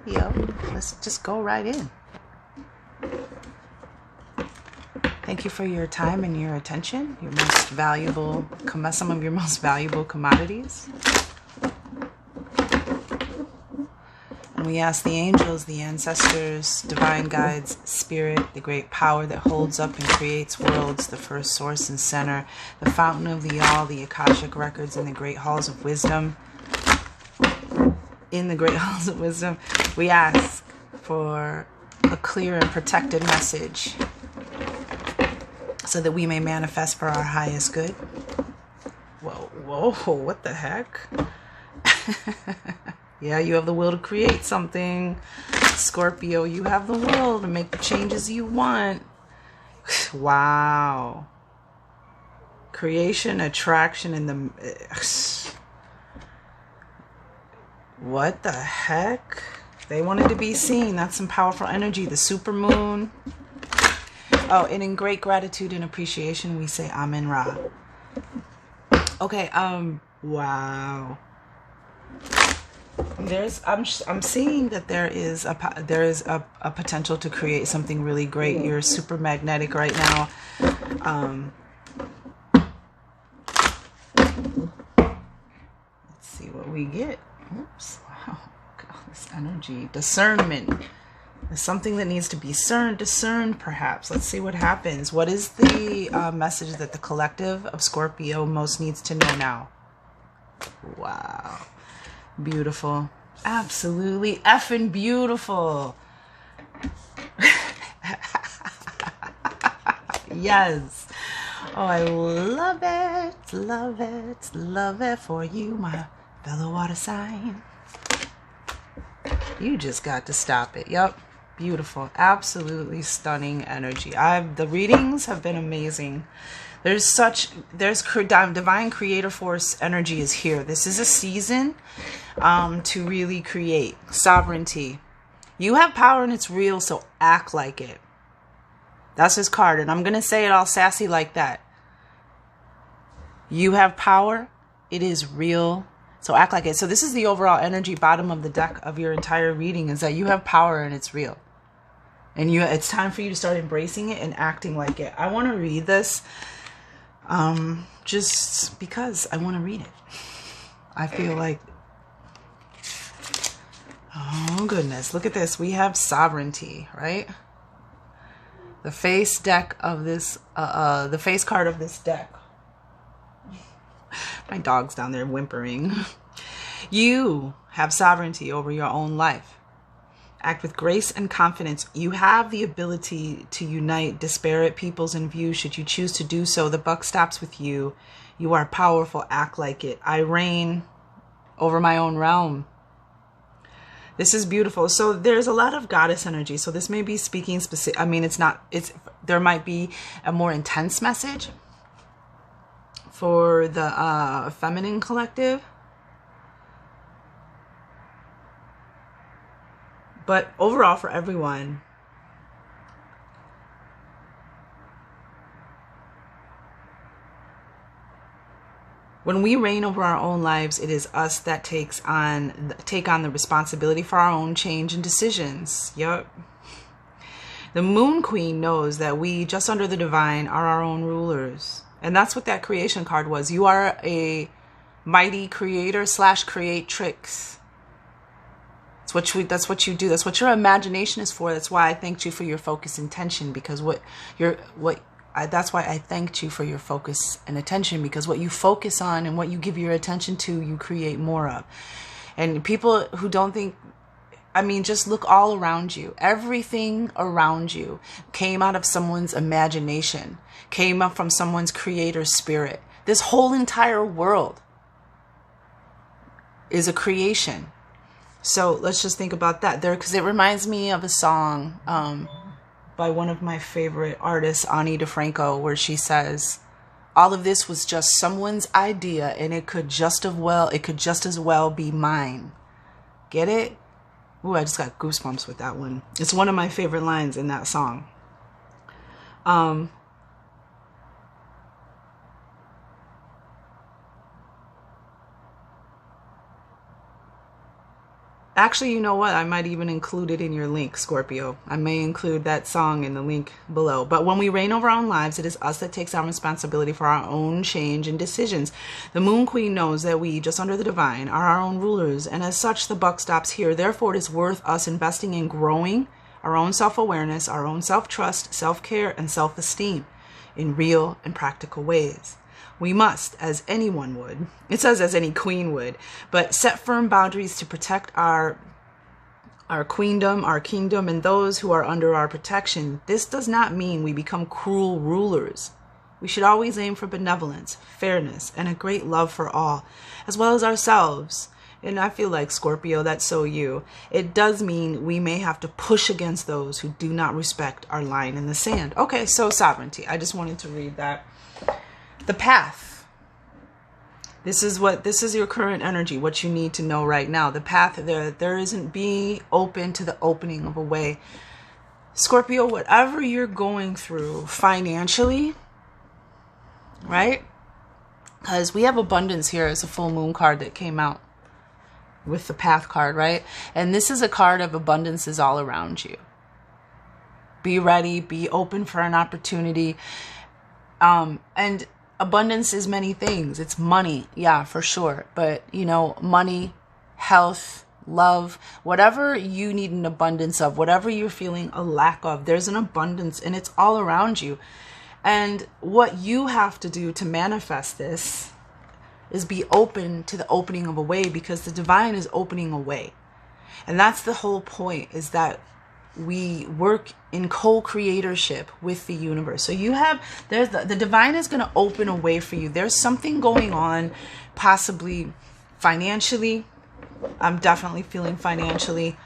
Scorpio. Let's just go right in. Thank you for your time and your attention, your most valuable, some of your most valuable commodities. And we ask the angels, the ancestors, divine guides, spirit, the great power that holds up and creates worlds, the first source and center, the fountain of the all, the Akashic records, and the great halls of wisdom. In the great halls of wisdom, we ask for a clear and protected message so that we may manifest for our highest good. Whoa, what the heck? Yeah, you have the will to create something. Scorpio, you have the will to make the changes you want. Wow. Creation, attraction, and the... What the heck? They wanted to be seen. That's some powerful energy. The supermoon. Oh, and in great gratitude and appreciation, we say Amen Ra. Okay, wow. I'm seeing that there is a potential to create something really great. You're super magnetic right now. Let's see what we get. Oops. Wow. God, this energy. Discernment. There's something that needs to be discerned, perhaps. Let's see what happens. What is the message that the collective of Scorpio most needs to know now? Wow. Beautiful. Absolutely effing beautiful. Yes. Oh, I love it. Love it. Love it for you, my fellow water sign. You just got to stop it. Yep. Beautiful. Absolutely stunning energy. The readings have been amazing. There's divine creator force energy is here. This is a season to really create sovereignty. You have power and it's real, so act like it. That's his card, and I'm going to say it all sassy like that. You have power. It is real. So act like it. So this is the overall energy bottom of the deck of your entire reading, is that you have power and it's real. And it's time for you to start embracing it and acting like it. I want to read this just because I want to read it. I feel like, oh goodness, look at this. We have sovereignty, right? The face deck of this, the face card of this deck. My dog's down there whimpering. You have sovereignty over your own life. Act with grace and confidence. You have the ability to unite disparate peoples and views should you choose to do so. The buck stops with you. You are powerful. Act like it. I reign over my own realm. This is beautiful. So there's a lot of goddess energy. So this may be speaking specific. I mean, there might be a more intense message for the feminine collective. But overall, for everyone, when we reign over our own lives, it is us that take on the responsibility for our own change and decisions. Yep. The Moon Queen knows that we, just under the divine, are our own rulers. And that's what that creation card was. You are a mighty creator / creatrix. That's what you do. That's what your imagination is for. That's why I thanked you for your focus and attention, because that's why I thanked you for your focus and attention, because what you focus on and what you give your attention to, you create more of. And people who don't think, I mean, just look all around you. Everything around you came out of someone's imagination, came up from someone's creator spirit. This whole entire world is a creation. So let's just think about that there, because it reminds me of a song by one of my favorite artists, Ani DeFranco, where she says, all of this was just someone's idea and it could just as well be mine. Get it? Ooh, I just got goosebumps with that one. It's one of my favorite lines in that song. Actually, you know what? I might even include it in your link, Scorpio. I may include that song in the link below. But when we reign over our own lives, it is us that takes our responsibility for our own change and decisions. The Moon Queen knows that we, just under the divine, are our own rulers. And as such, the buck stops here. Therefore, it is worth us investing in growing our own self-awareness, our own self-trust, self-care, and self-esteem in real and practical ways. We must, as anyone would, it says as any queen would, but set firm boundaries to protect our queendom, our kingdom, and those who are under our protection. This does not mean we become cruel rulers. We should always aim for benevolence, fairness, and a great love for all, as well as ourselves. And I feel like, Scorpio, that's so you. It does mean we may have to push against those who do not respect our line in the sand. Okay, so sovereignty. I just wanted to read that. The path. This is your current energy, what you need to know right now. The path, there isn't being open to the opening of a way. Scorpio, whatever you're going through financially, right? Because we have abundance here as a full moon card that came out with the path card, right? And this is a card of abundances all around you. Be ready, be open for an opportunity. And abundance is many things. It's money, yeah, for sure. But, you know, money, health, love, whatever you need an abundance of, whatever you're feeling a lack of, there's an abundance and it's all around you. And what you have to do to manifest this is be open to the opening of a way, because the divine is opening a way. And that's the whole point, is that we work in co-creatorship with the universe. So you have, there's the divine is going to open a way for you. There's something going on, possibly financially. I'm definitely feeling financially.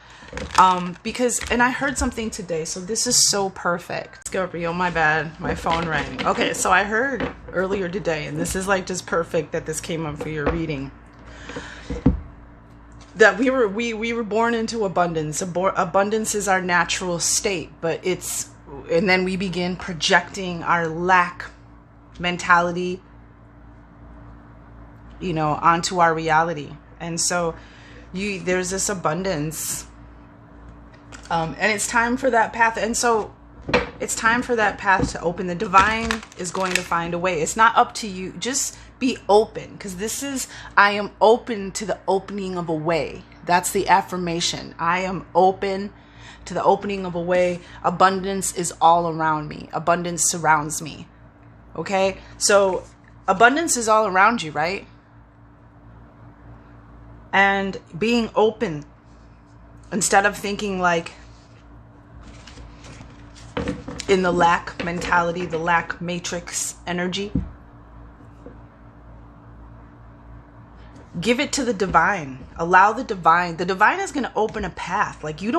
Because, and I heard something today, so this is so perfect. Scorpio, my bad, my phone rang. Okay, so I heard earlier today, and this is like just perfect that this came up for your reading, that we were born into abundance. Abundance is our natural state, but and then we begin projecting our lack mentality, you know, onto our reality. And so there's this abundance, and it's time for that path. And so it's time for that path to open. The divine is going to find a way. It's not up to you. Just be open, because this is, I am open to the opening of a way. That's the affirmation. I am open to the opening of a way. Abundance is all around me. Abundance surrounds me. Okay? So abundance is all around you, right? And being open, instead of thinking like in the lack mentality, the lack matrix energy, give it to the divine. Allow the divine. The divine is going to open a path. Like you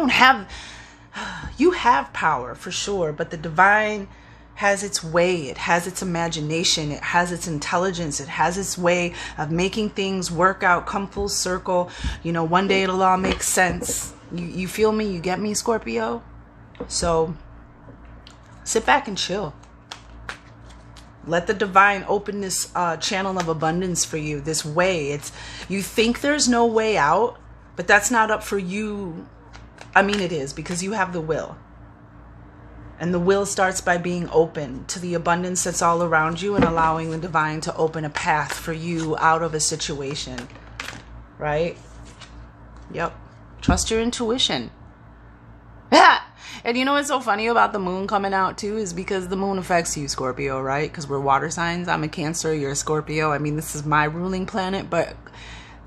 have power for sure, but the divine has its way. It has its imagination. It has its intelligence. It has its way of making things work out, come full circle. You know, one day it'll all make sense. You feel me? You get me, Scorpio? So sit back and chill. Let the divine open this channel of abundance for you, this way. You think there's no way out, but that's not up for you. I mean, it is, because you have the will. And the will starts by being open to the abundance that's all around you and allowing the divine to open a path for you out of a situation. Right? Yep. Trust your intuition. And you know what's so funny about the moon coming out too is because the moon affects you, Scorpio, right? Because we're water signs. I'm a Cancer, you're a Scorpio. I mean, this is my ruling planet, but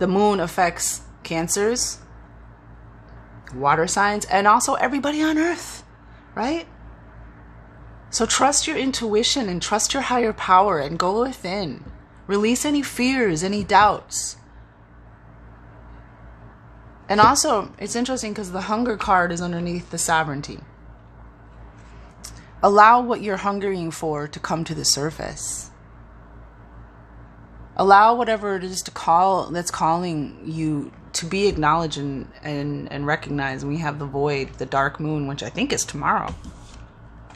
the moon affects Cancers, water signs, and also everybody on Earth, right? So trust your intuition and trust your higher power and go within. Release any fears, any doubts. And also, it's interesting because the hunger card is underneath the sovereignty. Allow what you're hungering for to come to the surface. Allow whatever it is that's calling you to be acknowledged and recognized. We have the void, the dark moon, which I think is tomorrow.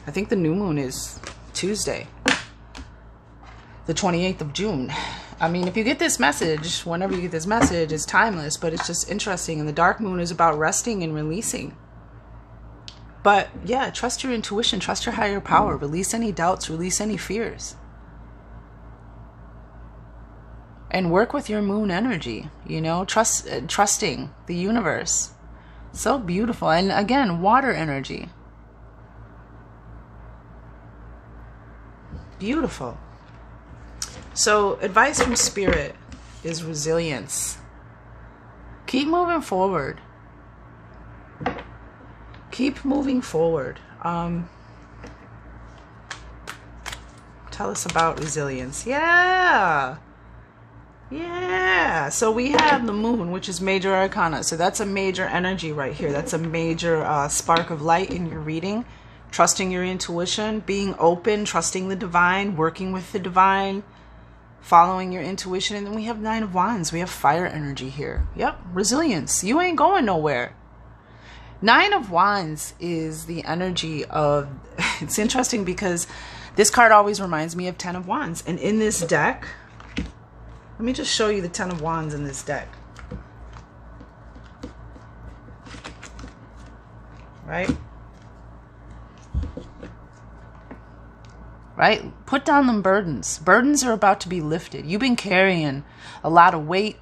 I think the new moon is Tuesday, the 28th of June. I mean, if you get this message, whenever you get this message, it's timeless, but it's just interesting. And the dark moon is about resting and releasing. But yeah, trust your intuition, trust your higher power, release any doubts, release any fears. And work with your moon energy, you know, trusting the universe. So beautiful. And again, water energy. Beautiful. So advice from Spirit is resilience. Keep moving forward. Keep moving forward. Tell us about resilience. Yeah. So we have the moon, which is major arcana. So that's a major energy right here. That's a major spark of light in your reading. Trusting your intuition, being open, trusting the divine, working with the divine, following your intuition. And then we have 9 of Wands. We have fire energy here. Yep, resilience. You ain't going nowhere. 9 of Wands is the energy of, it's interesting because this card always reminds me of 10 of Wands. And in this deck, let me just show you the 10 of Wands in this deck. Right? Right? Put down them burdens. Burdens are about to be lifted. You've been carrying a lot of weight.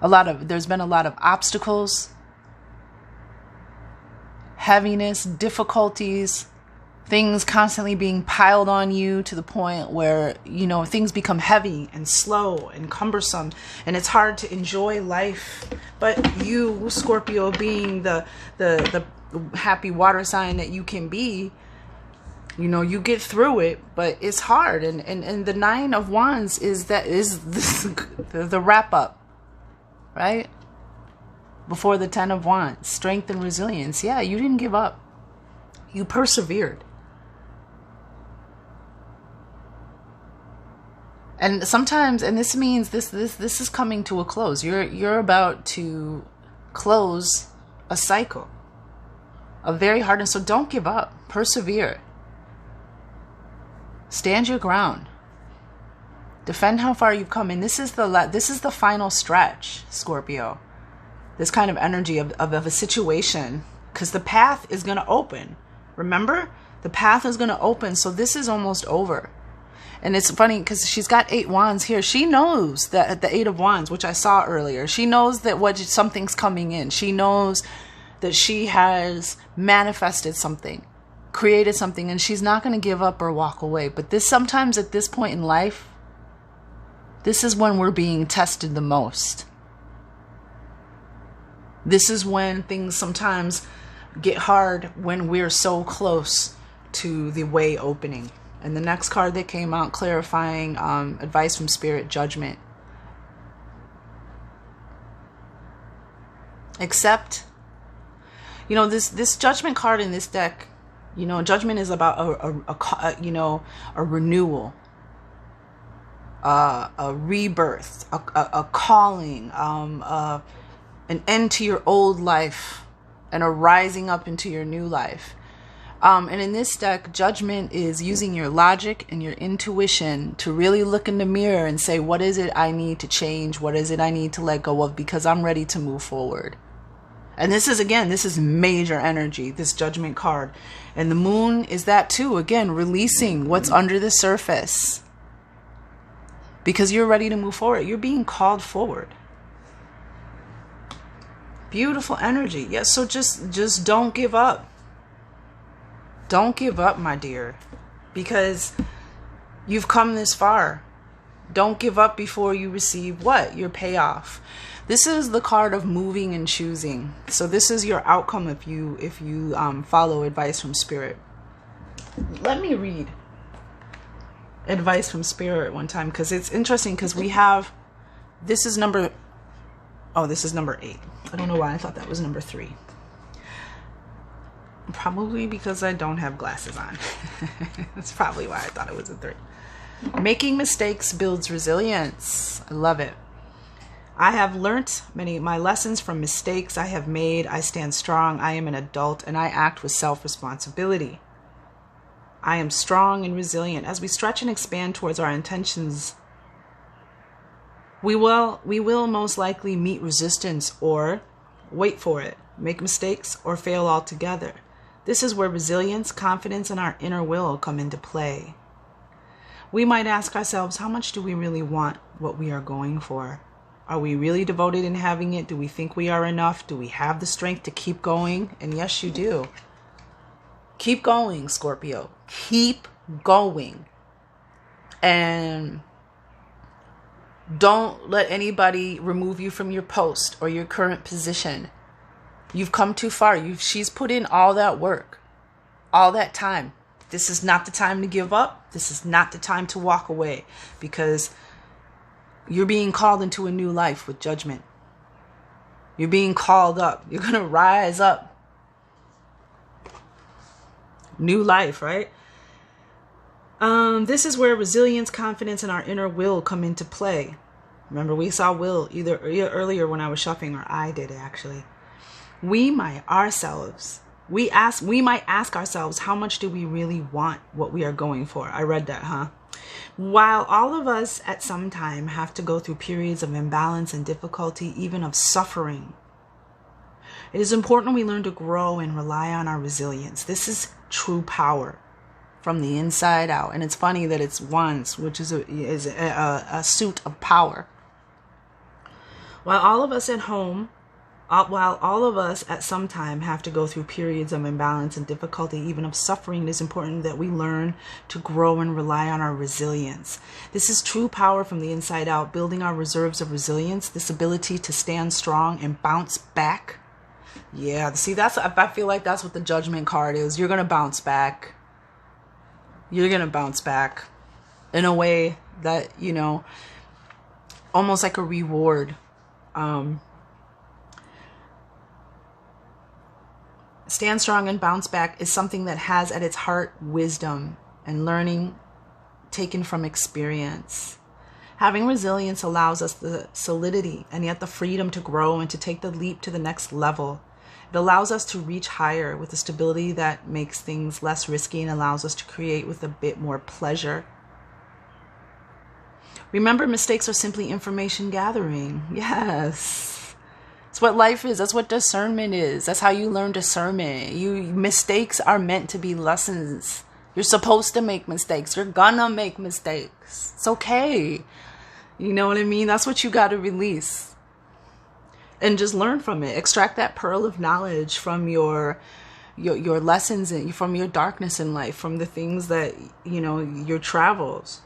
There's been a lot of obstacles, heaviness, difficulties, things constantly being piled on you to the point where, you know, things become heavy and slow and cumbersome, and it's hard to enjoy life. But you, Scorpio, being the happy water sign that you can be, you know, you get through it, but it's hard. And the 9 of Wands is the wrap up, right? Before the 10 of Wands, strength and resilience. Yeah, you didn't give up. You persevered. And sometimes, and this means this is coming to a close. You're about to close a cycle, a very hard, and so don't give up. Persevere. Stand your ground. Defend how far you've come. And this is the final stretch, Scorpio. This kind of energy of a situation, because the path is going to open. Remember, the path is going to open. So this is almost over. And it's funny because she's got 8 wands here. She knows that the 8 of wands, which I saw earlier, she knows that something's coming in. She knows that she has manifested something, created something, and she's not going to give up or walk away. But sometimes at this point in life, this is when we're being tested the most. This is when things sometimes get hard, when we're so close to the way opening. And the next card that came out, clarifying advice from Spirit, judgment. Accept. You know, this judgment card in this deck, you know, judgment is about a renewal, a rebirth, a calling, an end to your old life and a rising up into your new life. And in this deck, judgment is using your logic and your intuition to really look in the mirror and say, what is it I need to change? What is it I need to let go of? Because I'm ready to move forward. And this is major energy, this judgment card. And the moon is that too. Again, releasing what's under the surface. Because you're ready to move forward. You're being called forward. Beautiful energy. Yes, so just don't give up. Don't give up, my dear, because you've come this far. Don't give up before you receive what? Your payoff. This is the card of moving and choosing. So this is your outcome if you follow advice from Spirit. Let me read advice from Spirit one time, because it's interesting, because we have, this is number 8. I don't know why I thought that was number 3. Probably because I don't have glasses on. That's probably why I thought it was a 3. Making mistakes builds resilience. I love it. I have learnt many of my lessons from mistakes I have made. I stand strong. I am an adult and I act with self-responsibility. I am strong and resilient. As we stretch and expand towards our intentions, We will most likely meet resistance or wait for it, make mistakes, or fail altogether. This is where resilience, confidence, and our inner will come into play. We might ask ourselves, how much do we really want what we are going for? Are we really devoted in having it? Do we think we are enough? Do we have the strength to keep going? And yes, you do. Keep going, Scorpio. Keep going. And don't let anybody remove you from your post or your current position. You've come too far. She's put in all that work, all that time. This is not the time to give up. This is not the time to walk away, because you're being called into a new life with judgment. You're being called up. You're going to rise up. New life, right? This is where resilience, confidence, and our inner will come into play. Remember, we saw will either earlier when I was shopping, or I did actually. We might ask ourselves, how much do we really want what we are going for? I read that, huh? While all of us at some time have to go through periods of imbalance and difficulty, even of suffering, it is important we learn to grow and rely on our resilience. This is true power from the inside out. And it's funny that it's wands, which is a suit of power. While all of us at some time have to go through periods of imbalance and difficulty, even of suffering, it is important that we learn to grow and rely on our resilience. This is true power from the inside out, building our reserves of resilience, this ability to stand strong and bounce back. Yeah, see, I feel like that's what the Judgment card is. You're going to bounce back. You're going to bounce back in a way that, almost like a reward. Stand strong and bounce back is something that has at its heart wisdom and learning taken from experience. Having resilience allows us the solidity and yet the freedom to grow and to take the leap to the next level. It allows us to reach higher with a stability that makes things less risky and allows us to create with a bit more pleasure. Remember, mistakes are simply information gathering. Yes. It's what life is. That's what discernment is. That's how you learn discernment. Mistakes are meant to be lessons. You're supposed to make mistakes. You're gonna make mistakes. It's okay. You know what I mean? That's what you got to release. And just learn from it. Extract that pearl of knowledge from your lessons and from your darkness in life, from the things that, your travels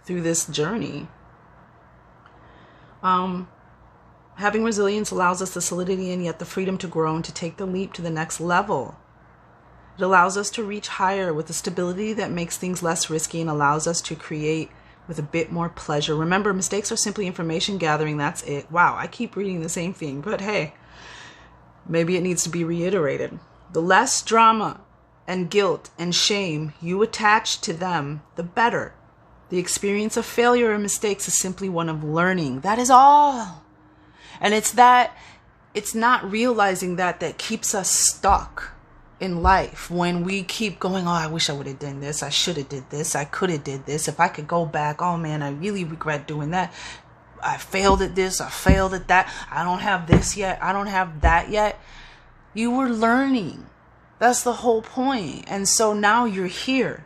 through this journey. Having resilience allows us the solidity and yet the freedom to grow and to take the leap to the next level. It allows us to reach higher with a stability that makes things less risky and allows us to create with a bit more pleasure. Remember, mistakes are simply information gathering. That's it. Wow, I keep reading the same thing, but hey, maybe it needs to be reiterated. The less drama and guilt and shame you attach to them, the better. The experience of failure and mistakes is simply one of learning. That is all. And it's not realizing that keeps us stuck in life when we keep going, oh, I wish I would have done this. I should have did this. I could have did this. If I could go back, oh man, I really regret doing that. I failed at this. I failed at that. I don't have this yet. I don't have that yet. You were learning. That's the whole point. And so now you're here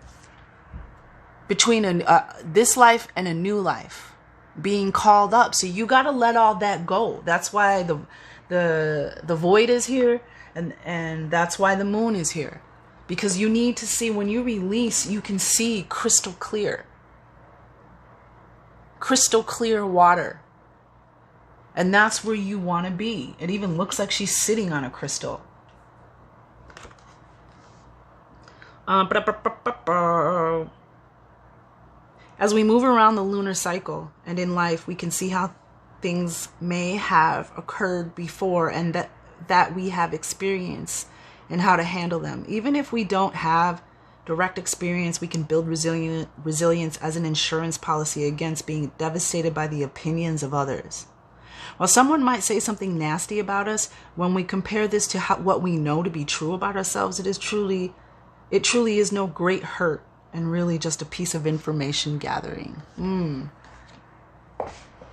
between this life and a new life being called up. So you got to let all that go. That's why the void is here. And that's why the moon is here. Because you need to see, when you release, you can see crystal clear. Crystal clear water. And that's where you want to be. It even looks like she's sitting on a crystal. As we move around the lunar cycle and in life, we can see how things may have occurred before and that we have experience and how to handle them. Even if we don't have direct experience, we can build resilience as an insurance policy against being devastated by the opinions of others. While someone might say something nasty about us, when we compare this to what we know to be true about ourselves, it truly is no great hurt and really just a piece of information gathering.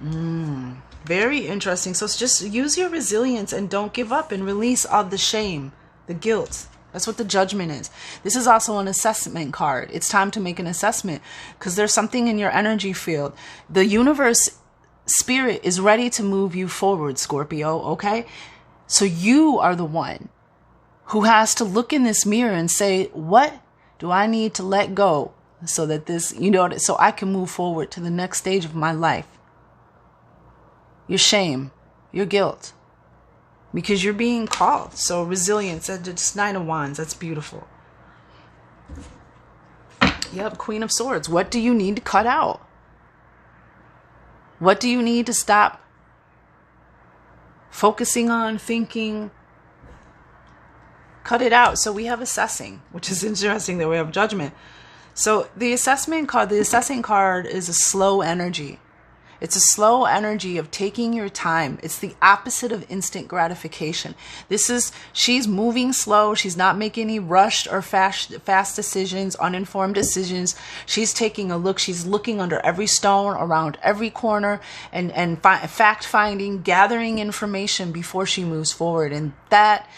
Very interesting. So just use your resilience and don't give up and release all the shame, the guilt. That's what the Judgment is. This is also an assessment card. It's time to make an assessment because there's something in your energy field. The universe spirit is ready to move you forward, Scorpio, okay? So you are the one who has to look in this mirror and say, what do I need to let go so that this, so I can move forward to the next stage of my life? Your shame, your guilt, because you're being called. So resilience, it's Nine of Wands. That's beautiful. Yep, Queen of Swords. What do you need to cut out? What do you need to stop focusing on, thinking? Cut it out. So we have assessing, which is interesting that we have Judgment. So the assessing card is a slow energy. It's a slow energy of taking your time. It's the opposite of instant gratification. She's moving slow. She's not making any rushed or fast decisions, uninformed decisions. She's taking a look. She's looking under every stone, around every corner, and fact-finding, gathering information before she moves forward. And that,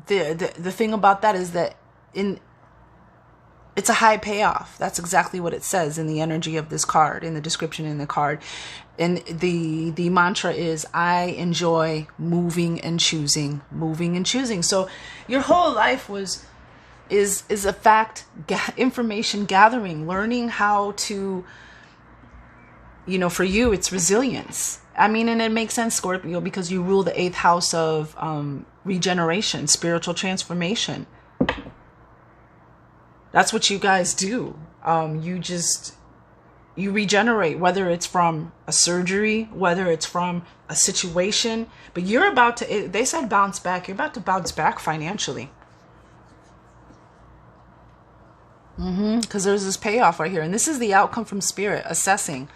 the thing about that is that it's a high payoff. That's exactly what it says in the energy of this card, in the description in the card. And the mantra is, I enjoy moving and choosing, moving and choosing. So your whole life is a fact, information gathering, learning how to, for you, it's resilience. I mean, and it makes sense, Scorpio, because you rule the 8th house of regeneration, spiritual transformation. That's what you guys do. You regenerate, whether it's from a surgery, whether it's from a situation, but you're about to, they said bounce back. You're about to bounce back financially. Because there's this payoff right here. And this is the outcome from Spirit, assessing.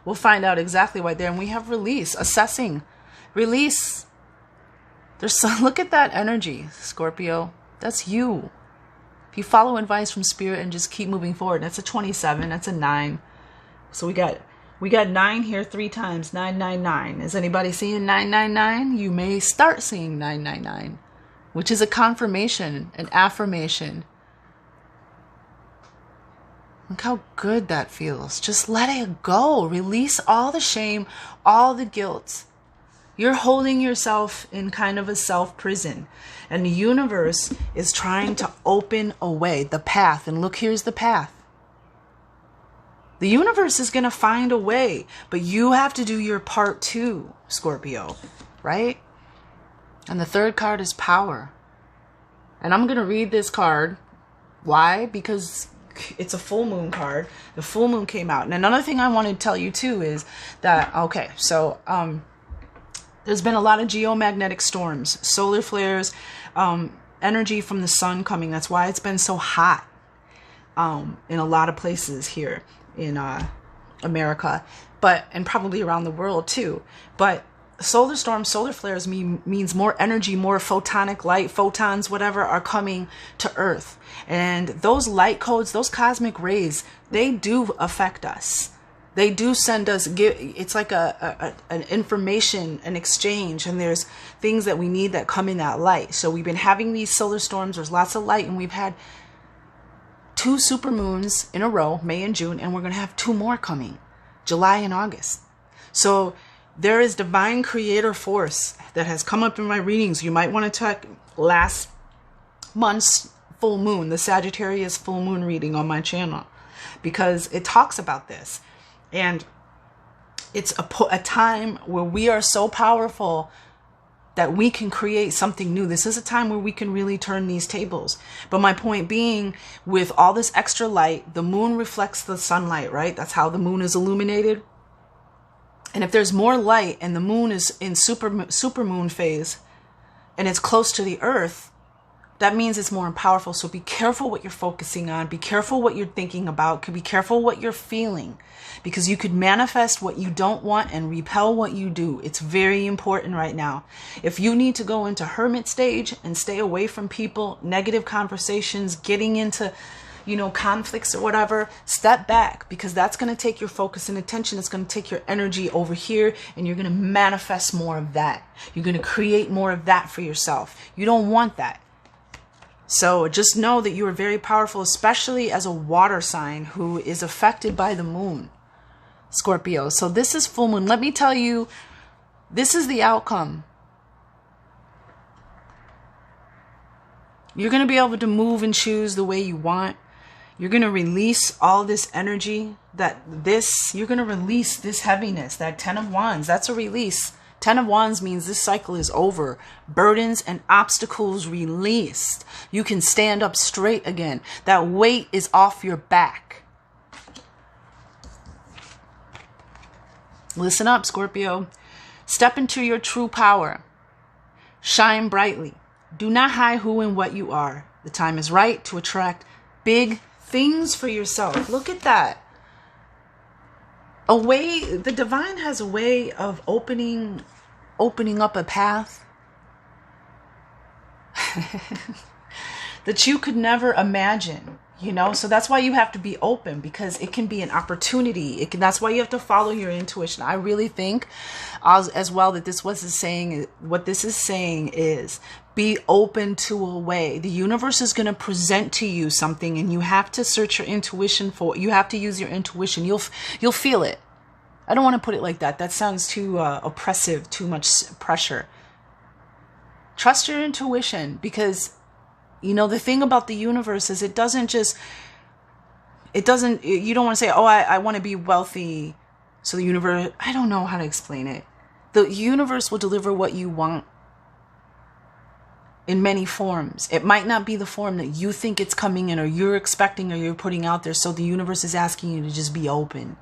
We'll find out exactly why there. And we have release, assessing, release. Look at that energy, Scorpio. That's you. If you follow advice from Spirit and just keep moving forward, that's a 27, that's a 9. So we got 9 here 3 times, 999. Is anybody seeing 999? You may start seeing 999, which is a confirmation, an affirmation. Look how good that feels. Just let it go. Release all the shame, all the guilt. You're holding yourself in kind of a self-prison. And the universe is trying to open a way, the path. And look, here's the path. The universe is going to find a way. But you have to do your part too, Scorpio. Right? And the third card is power. And I'm going to read this card. Why? Because it's a full moon card. The full moon came out. And another thing I want to tell you too is that, okay, so there's been a lot of geomagnetic storms, solar flares, energy from the sun coming. That's why it's been so hot in a lot of places here in America, and probably around the world too. But solar storms, solar flares means more energy, more photonic light, photons, whatever, are coming to Earth. And those light codes, those cosmic rays, they do affect us. They do send us, it's like an information, an exchange, and there's things that we need that come in that light. So we've been having these solar storms, there's lots of light, and we've had 2 supermoons in a row, May and June, and we're going to have 2 more coming, July and August. So there is divine creator force that has come up in my readings. You might want to check last month's full moon, the Sagittarius full moon reading on my channel, because it talks about this. And it's a time where we are so powerful that we can create something new. This is a time where we can really turn these tables. But my point being, with all this extra light, the moon reflects the sunlight, right? That's how the moon is illuminated. And if there's more light and the moon is in supermoon phase and it's close to the earth, that means it's more powerful. So be careful what you're focusing on. Be careful what you're thinking about. Be careful what you're feeling, because you could manifest what you don't want and repel what you do. It's very important right now. If you need to go into hermit stage and stay away from people, negative conversations, getting into, conflicts or whatever, step back, because that's going to take your focus and attention. It's going to take your energy over here, and you're going to manifest more of that. You're going to create more of that for yourself. You don't want that. So just know that you are very powerful, especially as a water sign who is affected by the moon, Scorpio. So this is full moon. Let me tell you, this is the outcome. You're going to be able to move and choose the way you want. You're going to release all this energy you're going to release this heaviness, that 10 of Wands. That's a release. 10 of Wands means this cycle is over. Burdens and obstacles released. You can stand up straight again. That weight is off your back. Listen up, Scorpio. Step into your true power. Shine brightly. Do not hide who and what you are. The time is right to attract big things for yourself. Look at that. The divine has a way of opening up a path that you could never imagine, so that's why you have to be open, because it can be an opportunity. That's why you have to follow your intuition. I really think as well that what this is saying is be open to a way. The universe is going to present to you something, and you have to search your intuition for it. You have to use your intuition. You'll feel it. I don't want to put it like that. That sounds too oppressive, too much pressure. Trust your intuition, because the thing about the universe is you don't want to say, oh, I want to be wealthy. So the universe, I don't know how to explain it. The universe will deliver what you want in many forms. It might not be the form that you think it's coming in, or you're expecting, or you're putting out there. So the universe is asking you to just be open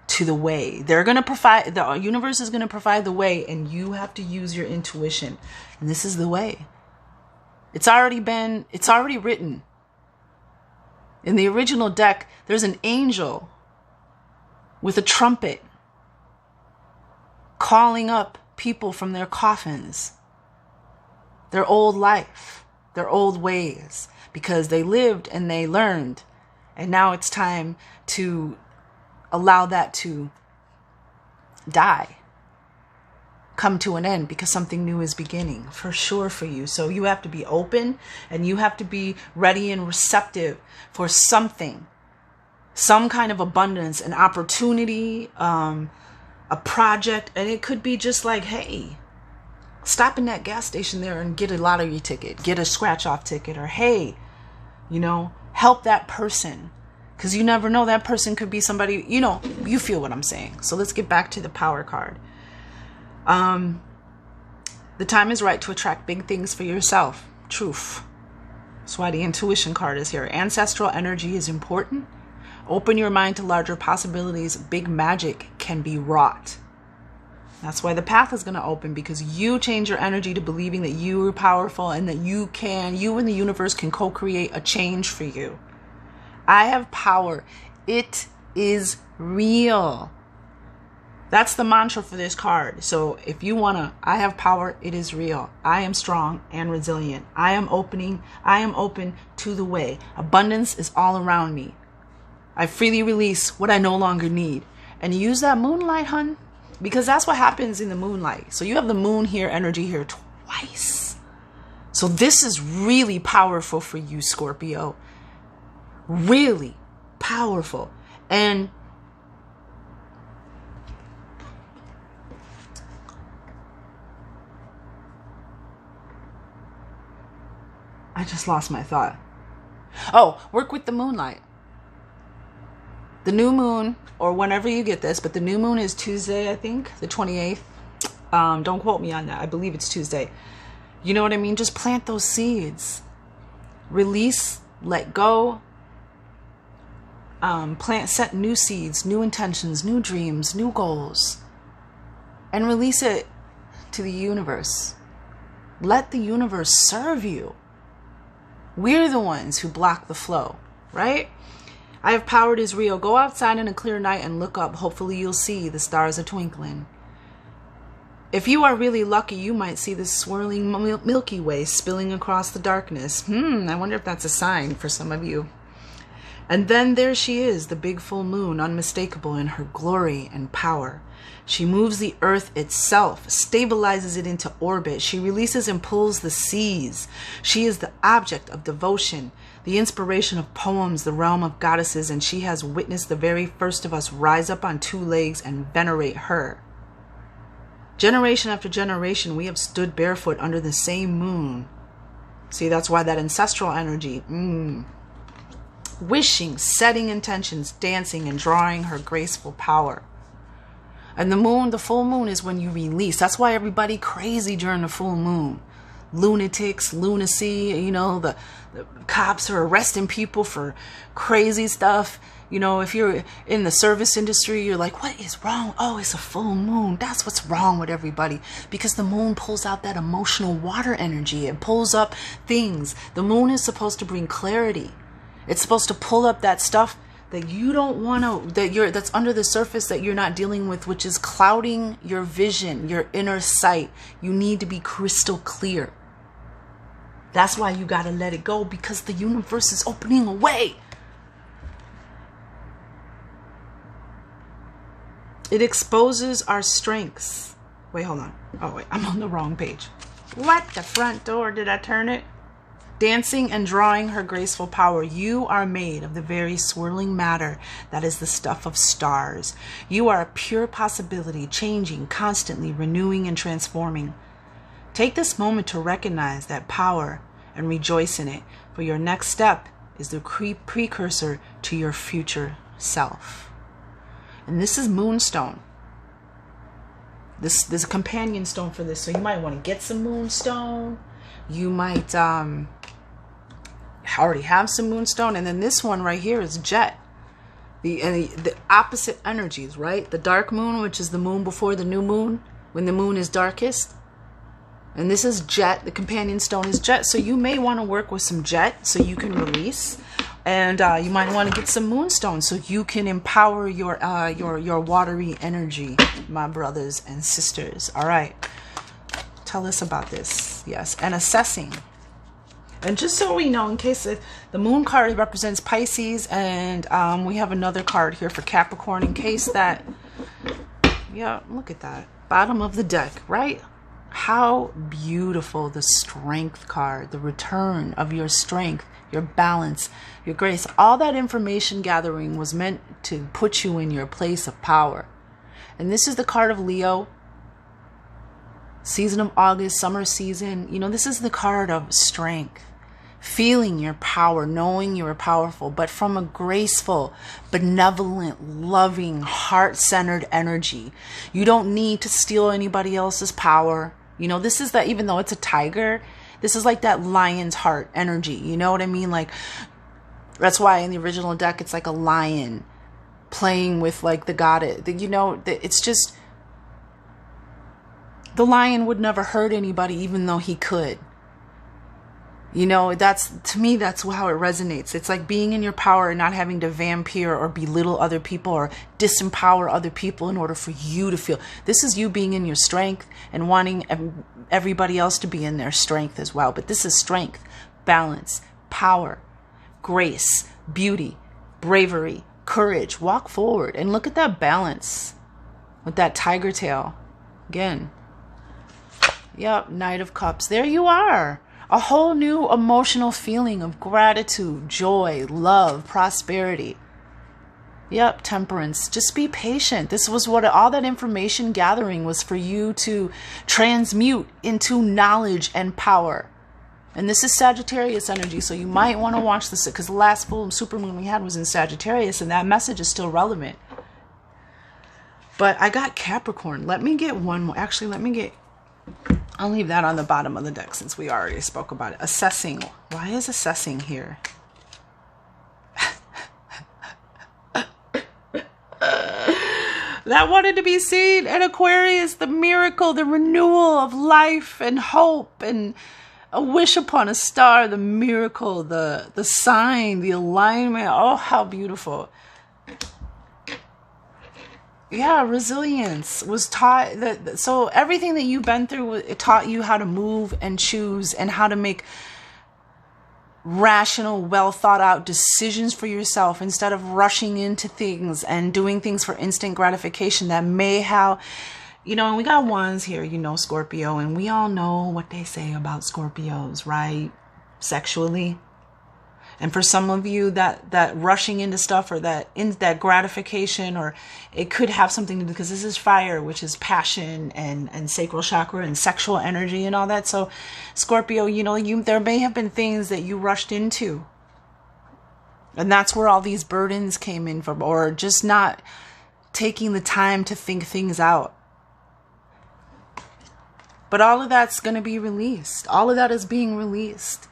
to the way. The universe is going to provide the way, and you have to use your intuition. And this is the way. It's already written. In the original deck, there's an angel with a trumpet calling up people from their coffins, their old life, their old ways, because they lived and they learned. And now it's time to allow that to die, come to an end, because something new is beginning for sure for you. So you have to be open, and you have to be ready and receptive for something, some kind of abundance, an opportunity, a project. And it could be just like, hey, stop in that gas station there and get a lottery ticket, get a scratch off ticket, or hey, help that person. Because you never know, that person could be somebody, you feel what I'm saying. So let's get back to the power card. The time is right to attract big things for yourself. Truth. That's why the intuition card is here. Ancestral energy is important. Open your mind to larger possibilities. Big magic can be wrought. That's why the path is going to open, because you change your energy to believing that you are powerful, and that you and the universe can co-create a change for you. I have power. It is real. That's the mantra for this card. So if you I have power, it is real. I am strong and resilient. I am open to the way. Abundance is all around me. I freely release what I no longer need. And use that moonlight, hun, because that's what happens in the moonlight. So you have the moon here, energy here twice. So this is really powerful for you, Scorpio. Really powerful. And I just lost my thought. Oh, work with the moonlight. The new moon, or whenever you get this, but the new moon is Tuesday, I think, the 28th. Don't quote me on that. I believe it's Tuesday. You know what I mean? Just plant those seeds. Release, let go. Set new seeds, new intentions, new dreams, new goals. And release it to the universe. Let the universe serve you. We're the ones who block the flow, right? I have power, it is real. Go outside in a clear night and look up. Hopefully you'll see the stars are twinkling. If you are really lucky, you might see this swirling Milky Way spilling across the darkness. I wonder if that's a sign for some of you. And then there she is, the big full moon, unmistakable in her glory and power. She moves the earth itself, stabilizes it into orbit. She releases and pulls the seas. She is the object of devotion, the inspiration of poems, the realm of goddesses, and she has witnessed the very first of us rise up on 2 legs and venerate her. Generation after generation, we have stood barefoot under the same moon. See, that's why that ancestral energy, wishing, setting intentions, dancing, and drawing her graceful power. And the moon, the full moon, is when you release. That's why everybody crazy during the full moon. Lunatics, lunacy, you know, the cops are arresting people for crazy stuff. You know, if you're in the service industry, you're like, what is wrong? Oh, it's a full moon. That's what's wrong with everybody. Because the moon pulls out that emotional water energy. It pulls up things. The moon is supposed to bring clarity. It's supposed to pull up that stuff that you don't want to, that's under the surface that you're not dealing with, which is clouding your vision, your inner sight. You need to be crystal clear. That's why you got to let it go, because the universe is opening a way. It exposes our strengths. Wait, hold on. Oh, wait, I'm on the wrong page. What? The front door? Did I turn it? Dancing and drawing her graceful power. You are made of the very swirling matter that is the stuff of stars. You are a pure possibility, changing, constantly renewing and transforming. Take this moment to recognize that power and rejoice in it, for your next step is the precursor to your future self. And this is Moonstone. There's a companion stone for this, so you might want to get some Moonstone. You might already have some Moonstone. And then this one right here is Jet. The opposite energies, right? The dark moon, which is the moon before the new moon, when the moon is darkest. And this is Jet. The companion stone is Jet. So you may want to work with some Jet so you can release. And you might want to get some Moonstone so you can empower your watery energy, my brothers and sisters. All right. Tell us about this. Yes. And assessing. And just so we know, in case the moon card represents Pisces, and we have another card here for Capricorn, in case that, yeah, look at that. Bottom of the deck, right? How beautiful. The Strength card, the return of your strength, your balance, your grace. All that information gathering was meant to put you in your place of power. And this is the card of Leo. Season of August, summer season. You know, this is the card of strength. Feeling your power, knowing you are powerful, but from a graceful, benevolent, loving, heart-centered energy. You don't need to steal anybody else's power. You know, this is that, even though it's a tiger, this is like that lion's heart energy. You know what I mean? Like, that's why in the original deck, it's like a lion playing with like the goddess. You know, it's just, the lion would never hurt anybody, even though he could. You know, that's, to me, that's how it resonates. It's like being in your power and not having to vampire or belittle other people or disempower other people in order for you to feel. This is you being in your strength and wanting everybody else to be in their strength as well. But this is strength, balance, power, grace, beauty, bravery, courage. Walk forward and look at that balance with that tiger tail. Again. Yep, Knight of Cups. There you are. A whole new emotional feeling of gratitude, joy, love, prosperity. Yep, temperance. Just be patient. This was what all that information gathering was for you to transmute into knowledge and power. And this is Sagittarius energy, so you might want to watch this, because the last full supermoon we had was in Sagittarius, and that message is still relevant. But I got Capricorn. Let me get one more. Actually, let me get... I'll leave that on the bottom of the deck since we already spoke about it. Assessing. Why is assessing here? That wanted to be seen. And Aquarius, the miracle, the renewal of life and hope and a wish upon a star, the miracle, the sign, the alignment. Oh, how beautiful. Yeah, resilience was taught. So everything that you've been through, it taught you how to move and choose and how to make rational, well thought out decisions for yourself instead of rushing into things and doing things for instant gratification that may have, and we got ones here, Scorpio, and we all know what they say about Scorpios, right? Sexually. And for some of you, that rushing into stuff or that gratification, or it could have something to do, because this is fire, which is passion and sacral chakra and sexual energy and all that. So Scorpio, there may have been things that you rushed into. And that's where all these burdens came in from, or just not taking the time to think things out. But all of that's going to be released. All of that is being released.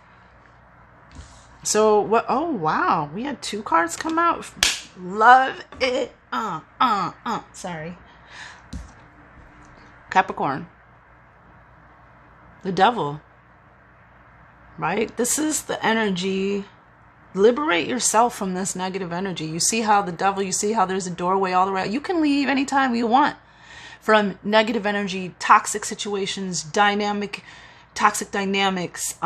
So what? Oh, wow. We had 2 cards come out. Love it. Sorry. Capricorn. The devil. Right? This is the energy. Liberate yourself from this negative energy. You see how the devil, you see how there's a doorway all the way out. You can leave anytime you want from negative energy, toxic situations, toxic dynamics,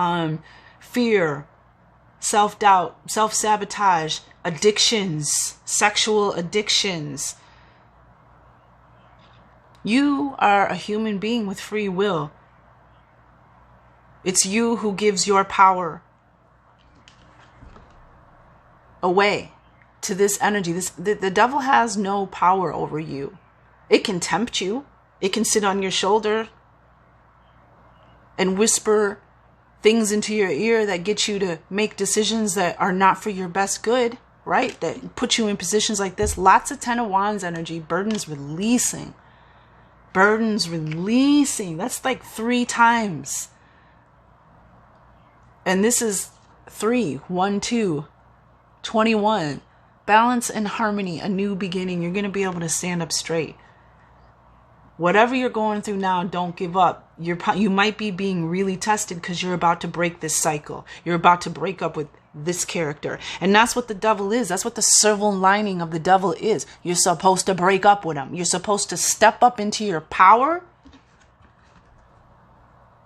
fear, self-doubt, self-sabotage, addictions, sexual addictions. You are a human being with free will. It's you who gives your power away to this energy. The devil has no power over you. It can tempt you. It can sit on your shoulder and whisper things into your ear that get you to make decisions that are not for your best good, right? That put you in positions like this. Lots of 10 of Wands energy, burdens releasing. Burdens releasing. That's like 3 times. And this is 3, 1, 2, 21. Balance and harmony, a new beginning. You're going to be able to stand up straight. Whatever you're going through now, don't give up. You might be being really tested because you're about to break this cycle. You're about to break up with this character. And that's what the devil is. That's what the silver lining of the devil is. You're supposed to break up with him. You're supposed to step up into your power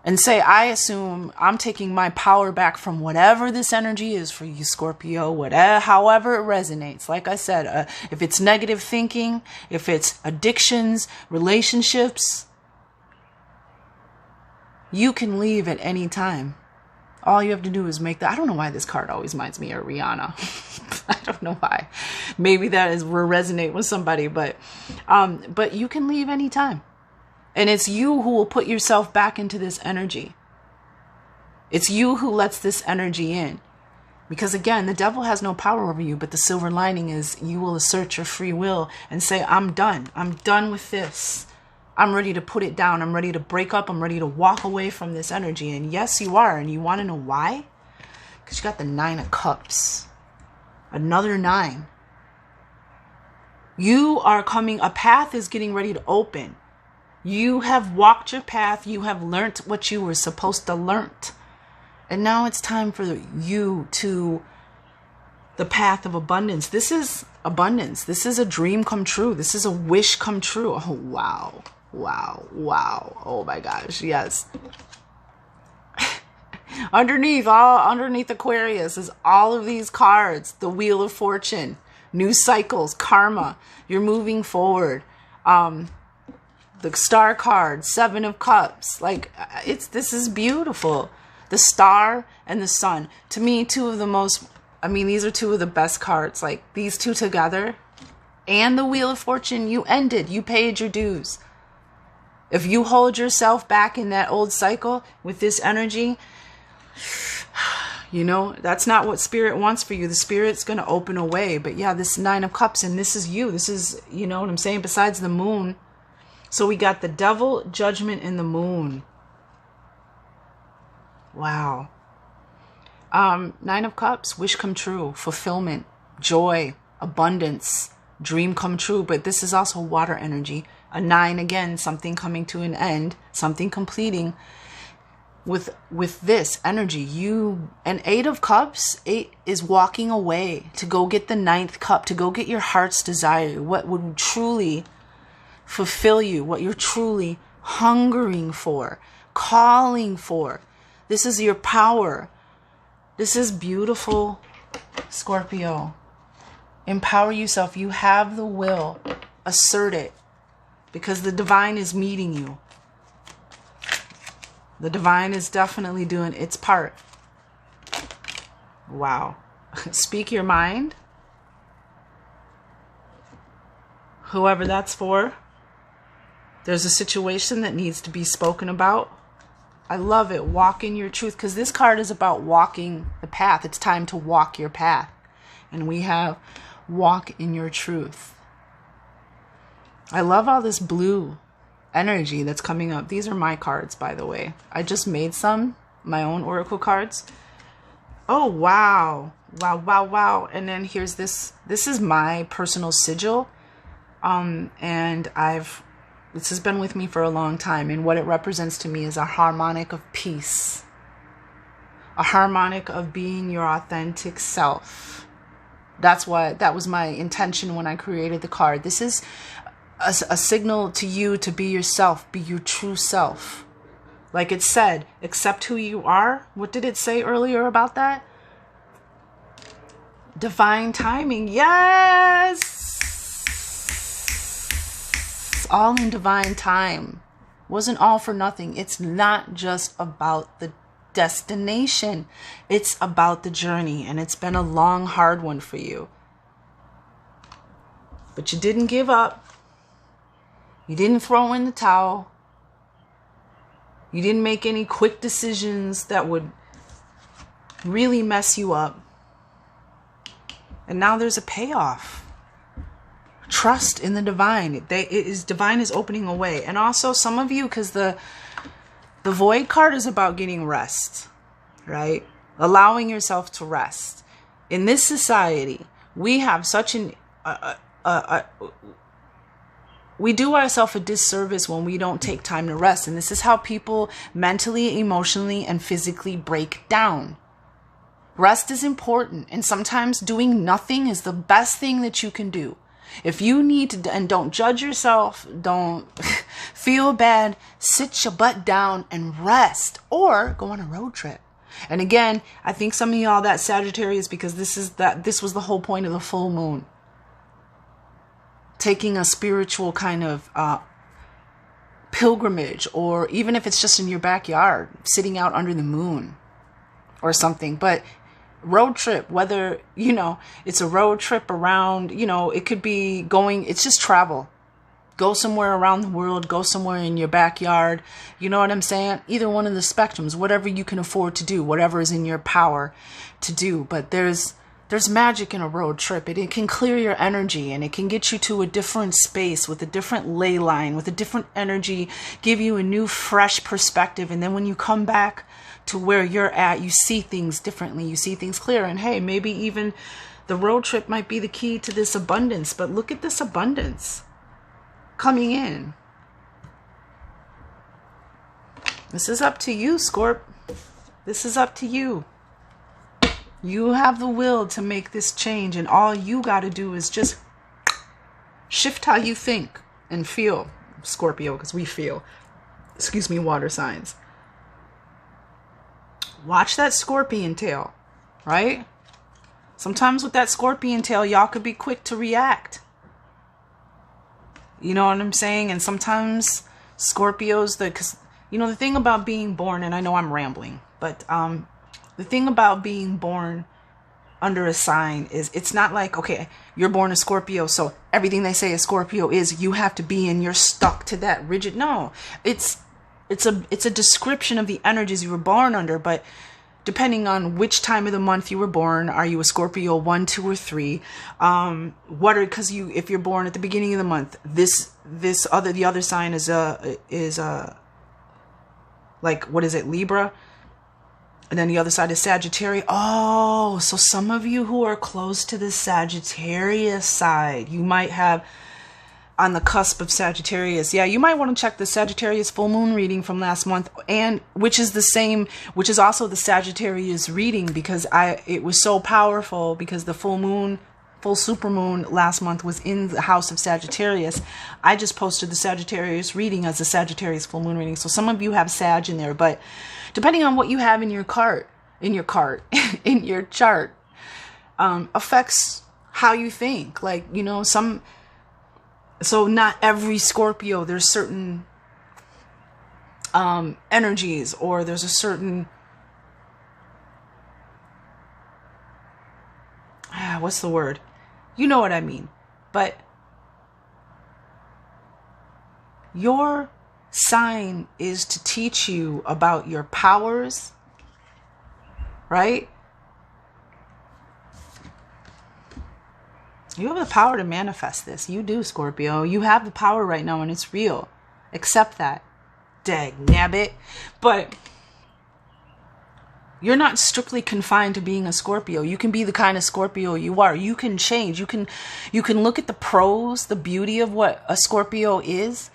and say, I assume I'm taking my power back from whatever this energy is for you, Scorpio, whatever, however it resonates. Like I said, if it's negative thinking, if it's addictions, relationships, you can leave at any time. All you have to do is make that. I don't know why this card always reminds me of Rihanna. I don't know why. Maybe that will resonate with somebody, but you can leave anytime. And it's you who will put yourself back into this energy. It's you who lets this energy in. Because again, the devil has no power over you, but the silver lining is you will assert your free will and say, I'm done. I'm done with this. I'm ready to put it down. I'm ready to break up. I'm ready to walk away from this energy. And yes, you are. And you want to know why? Because you got the 9 of Cups. Another 9. You are coming, a path is getting ready to open. You have walked your path. You have learned what you were supposed to learn. And now it's time for you to the path of abundance. This is abundance. This is a dream come true. This is a wish come true. Oh, wow. Wow. Wow. Oh my gosh. Yes. Underneath Aquarius is all of these cards. The Wheel of Fortune, new cycles, karma. You're moving forward. The Star card, 7 of Cups. Like, this is beautiful. The Star and the Sun. To me, these are 2 of the best cards. Like, these 2 together and the Wheel of Fortune, you paid your dues. If you hold yourself back in that old cycle with this energy, that's not what Spirit wants for you. The Spirit's going to open a way. But yeah, this 9 of Cups, and this is you. This is, what I'm saying, besides the moon. So we got the Devil, Judgment, and the Moon. Wow. 9 of Cups, wish come true, fulfillment, joy, abundance, dream come true. But this is also water energy. A 9, again, something coming to an end, something completing. With this energy, and 8 of Cups, 8 is walking away to go get the 9th cup, to go get your heart's desire, what would truly fulfill you, what you're truly hungering for, calling for. This is your power. This is beautiful, Scorpio. Empower yourself. You have the will. Assert it. Because the divine is meeting you. The divine is definitely doing its part. Wow. Speak your mind. Whoever that's for. There's a situation that needs to be spoken about. I love it. Walk in your truth. Because this card is about walking the path. It's time to walk your path. And we have walk in your truth. I love all this blue energy that's coming up. These are my cards, by the way. I just made some, my own oracle cards. Oh, wow. Wow, wow, wow. And then here's this. This is my personal sigil. And this has been with me for a long time. And what it represents to me is a harmonic of peace. A harmonic of being your authentic self. That was my intention when I created the card. This is a signal to you to be yourself, be your true self. Like it said, accept who you are. What did it say earlier about that? Divine timing. Yes! All in divine time. Wasn't all for nothing. It's not just about the destination. It's about the journey. And it's been a long, hard one for you. But you didn't give up. You didn't throw in the towel. You didn't make any quick decisions that would really mess you up. And now there's a payoff. Trust in the divine. Divine is opening a way. And also some of you, because the void card is about getting rest, right? Allowing yourself to rest. In this society, we have such we do ourselves a disservice when we don't take time to rest. And this is how people mentally, emotionally, and physically break down. Rest is important. And sometimes doing nothing is the best thing that you can do. If you need to, and don't judge yourself, don't feel bad, sit your butt down and rest, or go on a road trip. And again, I think some of y'all that Sagittarius, because this was the whole point of the full moon. Taking a spiritual kind of pilgrimage, or even if it's just in your backyard, sitting out under the moon or something. But road trip, whether, it's a road trip around, it could be going, it's just travel. Go somewhere around the world, go somewhere in your backyard. You know what I'm saying? Either one of the spectrums, whatever you can afford to do, whatever is in your power to do. But there's magic in a road trip. It can clear your energy, and it can get you to a different space with a different ley line, with a different energy, give you a new, fresh perspective. And then when you come back to where you're at, you see things differently. You see things clear. And hey, maybe even the road trip might be the key to this abundance. But look at this abundance coming in. This is up to you, Scorp. This is up to you. You have the will to make this change, and all you got to do is just shift how you think and feel, Scorpio, because we feel. Excuse me, water signs. Watch that scorpion tail, right? Sometimes with that scorpion tail, y'all could be quick to react. You know what I'm saying? And sometimes Scorpios, because, the thing about being born, and I know I'm rambling, but the thing about being born under a sign is it's not like, okay, you're born a Scorpio, so everything they say a Scorpio is, you have to be and you're stuck to that rigid. No, it's a description of the energies you were born under, but depending on which time of the month you were born, are you a Scorpio 1, 2, or 3? Because if you're born at the beginning of the month, the other sign is like, what is it, Libra? And then the other side is Sagittarius. Oh, so some of you who are close to the Sagittarius side, you might have on the cusp of Sagittarius. Yeah, you might want to check the Sagittarius full moon reading from last month, and which is also the Sagittarius reading, because it was so powerful, because the full supermoon last month was in the house of Sagittarius. I just posted the Sagittarius reading as a Sagittarius full moon reading. So some of you have Sag in there, but depending on what you have in your chart, in your cart, in your chart, affects how you think. Like, you know, so not every Scorpio, there's certain energies, or there's a certain, what's the word? You know what I mean. But your sign is to teach you about your powers, right? You have the power to manifest this. You do, Scorpio. You have the power right now, and it's real. Accept that. Dag nabbit. But you're not strictly confined to being a Scorpio. You can be the kind of Scorpio you are. You can change. You can look at the pros, the beauty of what a Scorpio is,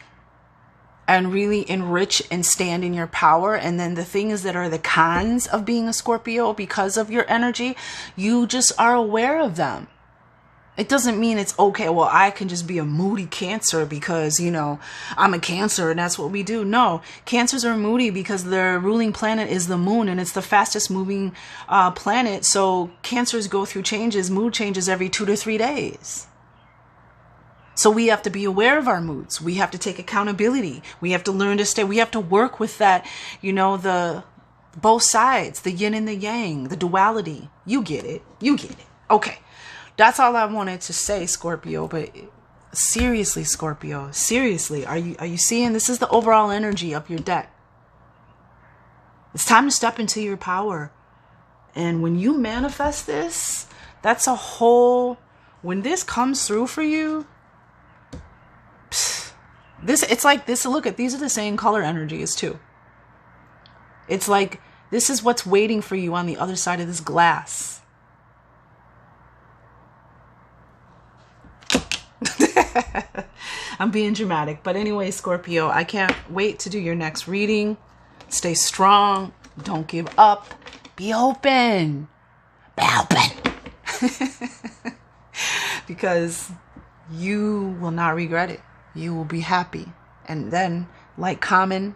and really enrich and stand in your power. And then the things that are the cons of being a Scorpio because of your energy, you just are aware of them. It doesn't mean it's okay, well, I can just be a moody Cancer because, you know, I'm a Cancer and that's what we do. No, Cancers are moody because their ruling planet is the moon, and it's the fastest moving planet. So Cancers go through changes, mood changes every 2 to 3 days. So we have to be aware of our moods. We have to take accountability. We have to learn to stay. We have to work with that, you know, the both sides, the yin and the yang, the duality. You get it. You get it. Okay. That's all I wanted to say, Scorpio. But seriously, Scorpio, seriously, are you seeing? This is the overall energy of your deck. It's time to step into your power. And when you manifest this, that's a whole, when this comes through for you, it's like this. Look at, these are the same color energies too. It's like, this is what's waiting for you on the other side of this glass. I'm being dramatic. But anyway, Scorpio, I can't wait to do your next reading. Stay strong. Don't give up. Be open. Be open. Because you will not regret it. You will be happy. And then, like Common,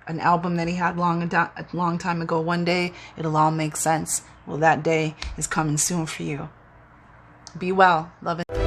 an album that he had a long time ago, one day it'll all make sense. Well, that day is coming soon for you. Be well. Love it.